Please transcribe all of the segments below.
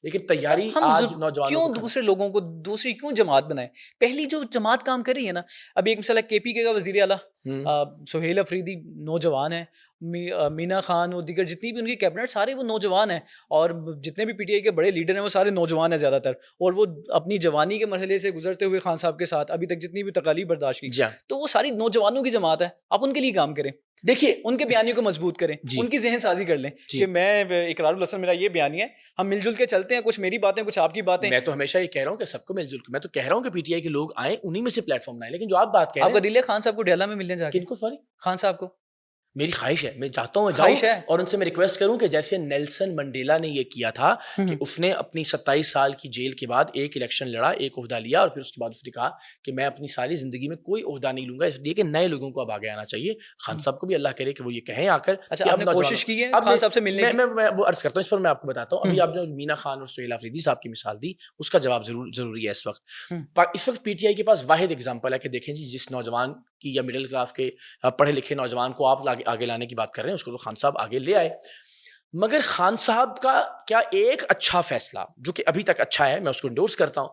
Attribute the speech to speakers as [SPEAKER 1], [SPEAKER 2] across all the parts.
[SPEAKER 1] لیکن تیاری آج نوجوانوں
[SPEAKER 2] کیوں دوسرے لوگوں کو دوسری کیوں جماعت بنائیں؟ پہلی جو جماعت کام کر رہی ہے نا، ابھی ایک مثلا کے پی کے کا وزیر اعلیٰ سہیل افریدی نوجوان ہیں، مینا خان اور دیگر جتنی بھی ان کی کیبنٹ سارے وہ نوجوان ہیں، اور جتنے بھی پی ٹی آئی کے بڑے لیڈر ہیں وہ سارے نوجوان ہیں زیادہ تر، اور وہ اپنی جوانی کے مرحلے سے گزرتے ہوئے خان صاحب کے ساتھ ابھی تک جتنی بھی تکالیف برداشت کی، تو وہ ساری نوجوانوں کی جماعت ہے. آپ ان کے لیے کام کریں، دیکھیے ان کے بیانیوں کو مضبوط کریں، ان کی ذہن سازی کر لیں کہ میں اقرار الحسن میرا یہ بیانیہ ہے، ہم مل جل کے چلتے ہیں، کچھ میری باتیں کچھ آپ کی باتیں.
[SPEAKER 1] میں تو ہمیشہ یہ کہہ رہا ہوں کہ سب کو مل جل کے، میں تو کہہ رہا ہوں کہ پی ٹی آئی کے لوگ آئیں، انہی میں سے پلیٹ فارم بنائیں. لیکن جو آپ بات کہہ رہے ہیں،
[SPEAKER 2] آپ کا دل ہے خان صاحب کو ڈیلا میں ملنے جا کے؟
[SPEAKER 1] کن کو؟ سوری،
[SPEAKER 2] خان صاحب کو.
[SPEAKER 1] میری خواہش ہے، میں چاہتا ہوں جاؤں اور ان سے میں ریکویسٹ کروں کہ جیسے نیلسن منڈیلا نے یہ کیا تھا کہ اس نے اپنی 27 سال کی جیل کے بعد ایک الیکشن لڑا، ایک عہدہ لیا، اور پھر اس کے بعد اس نے کہا کہ میں اپنی ساری زندگی میں کوئی عہدہ نہیں لوں گا، اس لیے کہ نئے لوگوں کو اب آگے آنا چاہیے. خان صاحب کو بھی اللہ کرے کہ وہ یہ کہیں آ کر.
[SPEAKER 2] اچھا، آپ نے کوشش کی ہے خان صاحب سے ملنے کی؟
[SPEAKER 1] میں وہ عرض کرتا ہوں، اس پر میں آپ کو بتاتا ہوں. ابھی آپ جو مینا خان اور سہیل افریدی صاحب کی مثال دی، اس کا جواب ضروری ہے. اس وقت پی ٹی آئی کے پاس واحد اگزامپل ہے کہ دیکھیں جی، جس نوجوان کی یا مڈل کلاس کے پڑھے لکھے نوجوان کو آپ آگے لانے کی بات کر رہے ہیں، اس کو تو خان صاحب آگے لے آئے. مگر خان صاحب کا کیا ایک اچھا فیصلہ جو کہ ابھی تک اچھا ہے، میں اس کو انڈورس کرتا ہوں،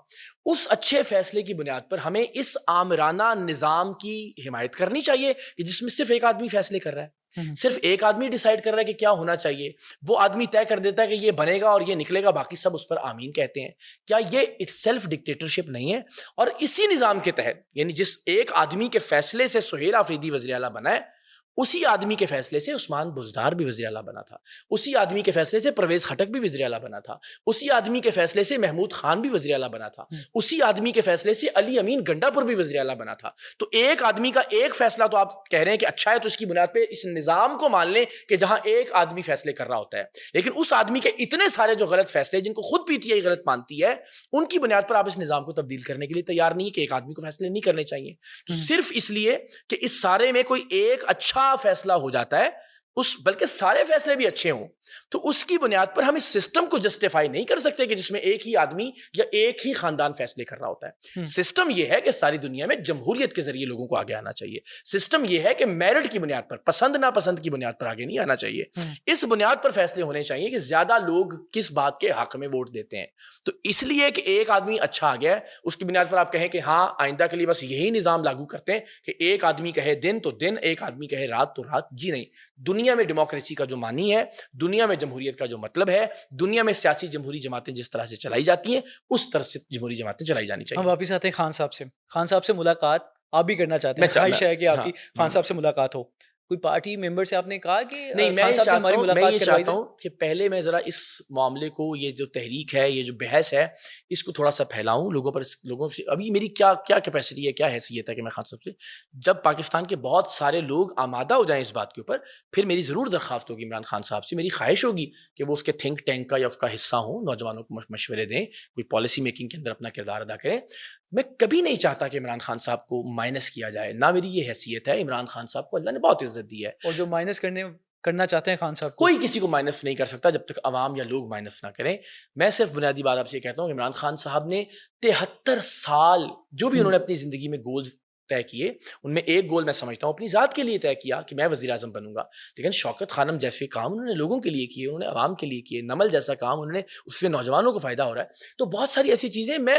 [SPEAKER 1] اس اچھے فیصلے کی بنیاد پر ہمیں اس آمرانہ نظام کی حمایت کرنی چاہیے کہ جس میں صرف ایک آدمی فیصلے کر رہا ہے، صرف ایک آدمی ڈیسائیڈ کر رہا ہے کہ کیا ہونا چاہیے، وہ آدمی طے کر دیتا ہے کہ یہ بنے گا اور یہ نکلے گا، باقی سب اس پر آمین کہتے ہیں. کیا یہ اٹ سیلف ڈکٹیٹرشپ نہیں ہے؟ اور اسی نظام کے تحت، یعنی جس ایک آدمی کے فیصلے سے سہیل افریدی وزیر اعلیٰ بنا ہے، اسی آدمی کے فیصلے سے عثمان بزدار بھی وزیر اعلیٰ بنا تھا، اسی آدمی کے فیصلے سے پرویز خٹک بھی وزیر اعلیٰ بنا تھا، اسی آدمی کے فیصلے سے محمود خان بھی وزیر اعلیٰ بنا تھا، اسی آدمی کے فیصلے سے علی امین گنڈا پور بھی وزیر اعلیٰ بنا تھا. تو ایک آدمی کا ایک فیصلہ تو آپ کہہ رہے ہیں کہ اچھا ہے، تو اس کی بنیاد پہ اس نظام کو مان لیں کہ جہاں ایک آدمی فیصلے کر رہا ہوتا ہے، لیکن اس آدمی کے اتنے سارے جو غلط فیصلے جن کو خود پی ٹی آئی غلط مانتی ہے، ان کی بنیاد پر آپ اس نظام کو تبدیل کرنے کے لیے تیار نہیں ہے کہ ایک آدمی کو فیصلے نہیں کرنے چاہیے. تو صرف اس لیے کہ اس سارے میں کوئی ایک اچھا فیصلہ ہو جاتا ہے، بلکہ سارے فیصلے بھی اچھے ہوں، تو اس کی بنیاد پر ہم اس سسٹم کو جسٹیفائی نہیں کر سکتے کہ جس میں ایک ہی آدمی یا ایک ہی خاندان فیصلے کر رہا ہوتا ہے. سسٹم یہ ہے کہ ساری دنیا میں جمہوریت کے ذریعے لوگوں کو آگے آنا چاہیے. سسٹم یہ ہے کہ میرٹ کی بنیاد پر، پسند ناپسند کی بنیاد پر آگے نہیں آنا چاہیے. اس بنیاد پر فیصلے ہونے چاہیے کہ زیادہ لوگ کس بات کے حق میں ووٹ دیتے ہیں. تو اس لیے کہ ایک آدمی اچھا آ گیا ہے، اس کی بنیاد پر آپ کہیں کہ ہاں آئندہ کے لیے بس یہی نظام لاگو کرتے ہیں کہ ایک آدمی کہے دن تو دن، ایک آدمی کہے رات تو رات. جی نہیں، دنیا میں ڈیموکریسی کا جو معنی ہے، دنیا میں جمہوریت کا جو مطلب ہے، دنیا میں سیاسی جمہوری جماعتیں جس طرح سے چلائی جاتی ہیں، اس طرح سے جمہوری جماعتیں چلائی جانی چاہیے.
[SPEAKER 2] ہم واپس آتے ہیں خان صاحب سے ملاقات آپ بھی کرنا چاہتے ہیں، خواہش ہے کہ آپ کی خان صاحب سے ملاقات ہو. کوئی پارٹی ممبر سے آپ نے کہا کہ
[SPEAKER 1] نہیں؟ میں یہ چاہتا ہوں کہ پہلے میں ذرا اس معاملے کو، یہ جو تحریک ہے، یہ جو بحث ہے، اس کو تھوڑا سا پھیلاؤں لوگوں سے. ابھی میری کیا کیپیسٹی ہے، کیا حیثیت ہے کہ میں خان صاحب سے، جب پاکستان کے بہت سارے لوگ آمادہ ہو جائیں اس بات کے اوپر، پھر میری ضرور درخواست ہوگی عمران خان صاحب سے، میری خواہش ہوگی کہ وہ اس کے تھنک ٹینک کا یا اس کا حصہ ہوں، نوجوانوں کو مشورے دیں، کوئی پالیسی میکنگ کے اندر اپنا کردار ادا کریں. میں کبھی نہیں چاہتا کہ عمران خان صاحب کو مائنس کیا جائے، نہ میری یہ حیثیت ہے. عمران خان صاحب کو اللہ نے بہت عزت دی ہے، اور
[SPEAKER 2] جو مائنس کرنا چاہتے ہیں خان صاحب،
[SPEAKER 1] کوئی کسی کو مائنس نہیں کر سکتا جب تک عوام یا لوگ مائنس نہ کریں. میں صرف بنیادی بات آپ سے یہ کہتا ہوں کہ عمران خان صاحب نے 73 سال جو بھی انہوں نے اپنی زندگی میں گولز طے کیے، ان میں ایک گول میں سمجھتا ہوں اپنی ذات کے لیے طے کیا کہ میں وزیر اعظم بنوں گا. لیکن شوکت خانم جیسے کام انہوں نے لوگوں کے لیے کیے، انہوں نے عوام کے لیے کیے. نمل جیسا کام انہوں نے، اس سے نوجوانوں کو فائدہ ہو رہا ہے. تو بہت ساری ایسی چیزیں، میں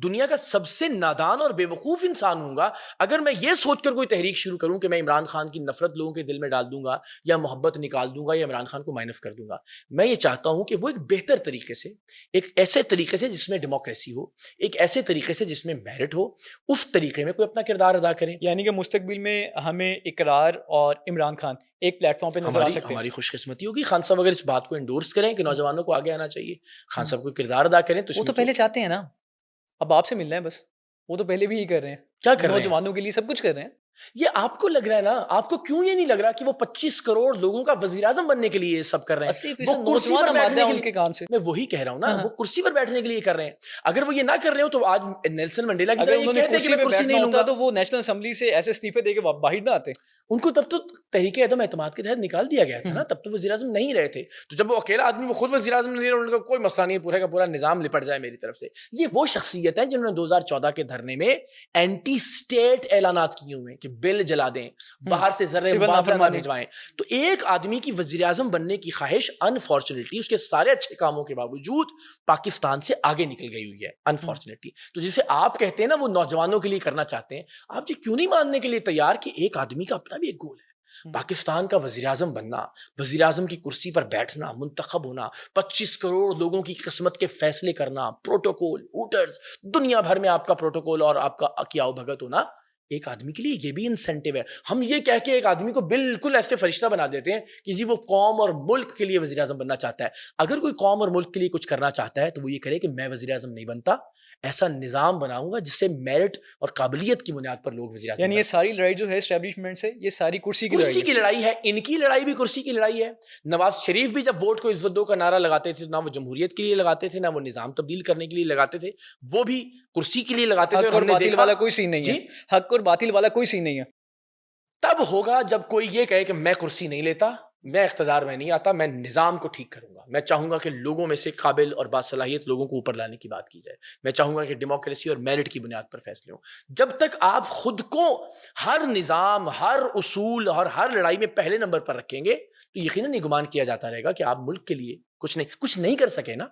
[SPEAKER 1] دنیا کا سب سے نادان اور بے وقوف انسان ہوں گا اگر میں یہ سوچ کر کوئی تحریک شروع کروں کہ میں عمران خان کی نفرت لوگوں کے دل میں ڈال دوں گا یا محبت نکال دوں گا یا عمران خان کو مائنس کر دوں گا. میں یہ چاہتا ہوں کہ وہ ایک بہتر طریقے سے، ایک ایسے طریقے سے جس میں ڈیموکریسی ہو، ایک ایسے طریقے سے جس میں میرٹ ہو، اس طریقے میں کوئی اپنا کردار ادا کریں.
[SPEAKER 2] یعنی کہ مستقبل میں ہمیں اقرار اور عمران خان ایک پلیٹ فارم پہ نظر آ سکتے ہیں.
[SPEAKER 1] ہماری خوش قسمتی ہوگی خان صاحب اگر اس بات کو انڈورس کریں کہ نوجوانوں کو آگے آنا چاہیے، خان صاحب کو کردار ادا کریں. تو
[SPEAKER 2] وہ تو پہلے چاہتے ہیں نا، اب آپ سے ملنا ہے بس. وہ تو پہلے بھی ہی کر رہے ہیں،
[SPEAKER 1] کیا کر رہے ہیں؟
[SPEAKER 2] نوجوانوں کے لیے سب کچھ کر رہے ہیں.
[SPEAKER 1] یہ آپ کو لگ رہا ہے نا، آپ کو کیوں یہ نہیں لگ رہا کہ وہ 25 کروڑ لوگوں کا وزیر اعظم بننے کے لیے سب کر رہے ہیں؟
[SPEAKER 2] 80% نوجوان آمادہ ہیں ان کے کام سے.
[SPEAKER 1] میں وہی کہہ رہا ہوں نا، وہ کرسی پر بیٹھنے کے لیے کر رہے ہیں. اگر وہ یہ نہ کر رہے ہو تو آج نیلسن منڈیلا کی طرح یہ کہتے ہیں کہ میں کرسی نہیں لوں گا،
[SPEAKER 2] تو وہ نیشنل اسمبلی سے ایسے استعفے دے کے باہر نہ آتے.
[SPEAKER 1] ان کو تب تو تحریک عدم اعتماد کے تحت نکال دیا گیا تھا نا, تب تو وزیر اعظم نہیں رہے تھے. تو جب وہ اکیلا آدمی, وہ خود وزیر اعظم نہیں رہے, ان کا کوئی مسئلہ نہیں, پورے کا پورا نظام لپٹ جائے میری طرف سے. یہ وہ شخصیت ہیں جنہوں نے 2014 کے دھرنے میں اینٹی اسٹیٹ اعلانات کیے ہوئے ہیں کہ بل جلا دیں, باہر سے ذرے معافیہ نہ بھجوائیں. تو ایک آدمی کی وزیر اعظم بننے کی خواہش انفارچونیٹلی اس کے سارے اچھے کاموں کے باوجود پاکستان سے آگے نکل گئی ہوئی ہے انفارچونیٹلی. تو جسے آپ کہتے ہیں نا وہ نوجوانوں کے لیے کرنا چاہتے ہیں, آپ یہ کیوں نہیں ماننے کے لیے تیار کہ ایک آدمی کا اپنا بھی ایک گول ہے, پاکستان کا وزیر اعظم بننا, وزیر اعظم کی کرسی پر بیٹھنا, منتخب ہونا, 25 کروڑ لوگوں کی قسمت کے فیصلے کرنا, پروٹوکول, ووٹرز, دنیا بھر میں آپ کا پروٹوکول اور آپ کا کیا بھگت ہونا, ایک آدمی کے لیے یہ بھی انسینٹیو ہے. ہم یہ کہہ کے ایک آدمی کو بالکل ایسے فرشتہ بنا دیتے ہیں کہ جی وہ قوم اور ملک کے لیے وزیر اعظم بننا چاہتا ہے. اگر کوئی قوم اور ملک کے لیے کچھ کرنا چاہتا ہے تو وہ یہ کرے کہ میں وزیر اعظم نہیں بنتا, ایسا نظام بناؤں گا جس سے میرٹ اور قابلیت کی بنیاد پر لوگ وزیر اعظم.
[SPEAKER 2] یعنی یہ ساری لڑائی جو ہے اسٹیبلشمنٹ سے, یہ ساری کرسی
[SPEAKER 1] کی لڑائی ہے. ان کی لڑائی بھی کرسی کی لڑائی ہے. نواز شریف بھی جب ووٹ کو عزت دو کا نعرہ لگاتے تھے, نہ وہ جمہوریت کے لیے لگاتے تھے, نہ وہ نظام تبدیل کرنے کے لیے لگاتے تھے, وہ بھی کرسی کے لیے لگاتے تھے.
[SPEAKER 2] حق اور باطل والا کوئی سین نہیں ہے, حق اور باطل والا کوئی سین نہیں ہے.
[SPEAKER 1] تب ہوگا جب کوئی یہ کہے کہ میں کرسی نہیں لیتا, میں اقتدار میں نہیں آتا, میں نظام کو ٹھیک کروں گا, میں چاہوں گا کہ لوگوں میں سے قابل اور باصلاحیت لوگوں کو اوپر لانے کی بات کی جائے, میں چاہوں گا کہ ڈیموکریسی اور میرٹ کی بنیاد پر فیصلے ہوں. جب تک آپ خود کو ہر نظام, ہر اصول اور ہر لڑائی میں پہلے نمبر پر رکھیں گے تو یقیناً یہ گمان کیا جاتا رہے گا کہ آپ ملک کے لیے کچھ نہیں کر سکے نا.